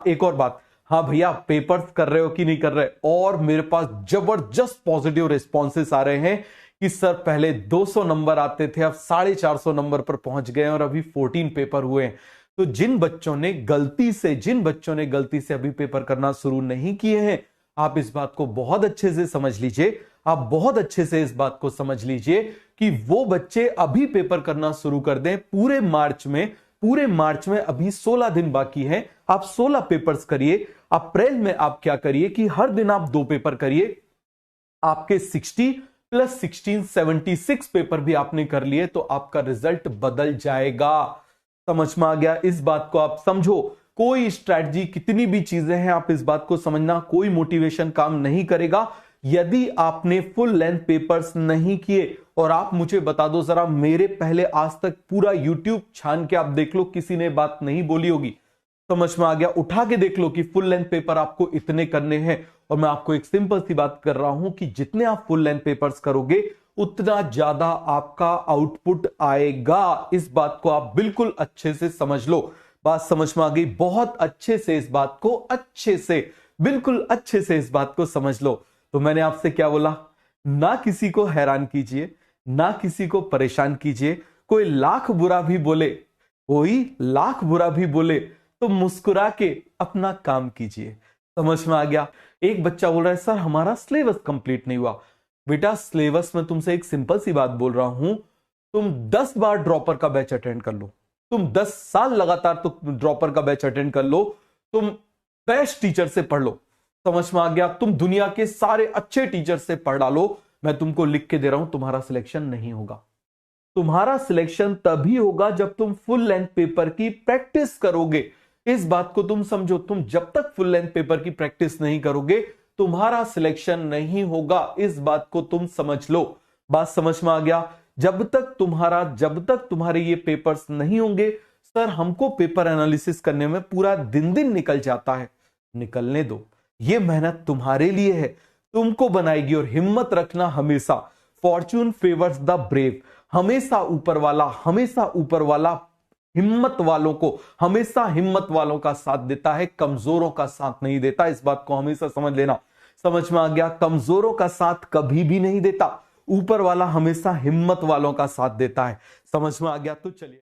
एक और बात, हाँ भैया पेपर्स कर रहे हो कि नहीं कर रहे, और मेरे पास जबरदस्त पॉजिटिव रिस्पॉन्सेस आ रहे हैं कि सर पहले 200 नंबर आते थे, अब 450 नंबर पर पहुंच गए और अभी 14 पेपर हुए हैं। तो जिन बच्चों ने गलती से अभी पेपर करना शुरू नहीं किए हैं, आप इस बात को बहुत अच्छे से समझ लीजिए, आप बहुत अच्छे से इस बात को समझ लीजिए कि वो बच्चे अभी पेपर करना शुरू कर दें। पूरे मार्च में अभी 16 दिन बाकी हैं, आप 16 पेपर्स करिए। अप्रैल में आप क्या करिए कि हर दिन आप 2 पेपर करिए, आपके 60 + 16 76 पेपर भी आपने कर लिए तो आपका रिजल्ट बदल जाएगा। समझ में आ गया? इस बात को आप समझो। कोई स्ट्रैटेजी, कितनी भी चीजें हैं, आप इस बात को समझना, कोई मोटिवेशन काम नहीं करेगा यदि आपने फुल लेंथ पेपर्स नहीं किए। और आप मुझे बता दो जरा, मेरे पहले आज तक पूरा यूट्यूब छान के आप देख लो, किसी ने बात नहीं बोली होगी। समझ में आ गया? उठा के देख लो कि फुल लेंथ पेपर आपको इतने करने हैं। और मैं आपको एक सिंपल सी बात कर रहा हूं कि जितने आप फुल लेंथ पेपर्स करोगे उतना ज्यादा आपका आउटपुट आएगा। इस बात को आप बिल्कुल अच्छे से समझ लो। बात समझ में आ गई? बहुत अच्छे से इस बात को, बिल्कुल अच्छे से इस बात को समझ लो। तो मैंने आपसे क्या बोला? ना किसी को हैरान कीजिए, ना किसी को परेशान कीजिए। कोई लाख बुरा भी बोले तो मुस्कुरा के अपना काम कीजिए। समझ में आ गया? एक बच्चा बोल रहा है सर हमारा सिलेबस कंप्लीट नहीं हुआ। बेटा सिलेबस में तुमसे एक सिंपल सी बात बोल रहा हूं, तुम 10 बार ड्रॉपर का बैच अटेंड कर लो, तुम 10 साल लगातार तुम ड्रॉपर का बैच अटेंड कर लो, तुम बेस्ट टीचर से पढ़ लो। समझ में आ गया? तुम दुनिया के सारे अच्छे टीचर से पढ़ डालो, मैं तुमको लिख के दे रहा हूं, तुम्हारा सिलेक्शन नहीं होगा। तुम्हारा सिलेक्शन तभी होगा जब तुम फुल लेंथ पेपर की प्रैक्टिस करोगे। इस बात को तुम समझो, तुम जब तक फुल लेंथ पेपर की प्रैक्टिस नहीं करोगे तुम्हारा सिलेक्शन नहीं होगा। इस बात को तुम समझ लो। बात समझ में आ गया? जब तक तुम्हारे ये पेपर्स नहीं होंगे, सर हमको पेपर एनालिसिस करने में पूरा दिन निकल जाता है, निकलने दो। ये मेहनत तुम्हारे लिए है, तुमको बनाएगी। और हिम्मत रखना हमेशा, फॉर्च्यून फेवर्स द ब्रेव। हमेशा ऊपर वाला हिम्मत वालों का साथ देता है, कमजोरों का साथ नहीं देता। इस बात को हमेशा समझ लेना। समझ में आ गया? कमजोरों का साथ कभी भी नहीं देता, ऊपर वाला हमेशा हिम्मत वालों का साथ देता है। समझ में आ गया? तो चलिए।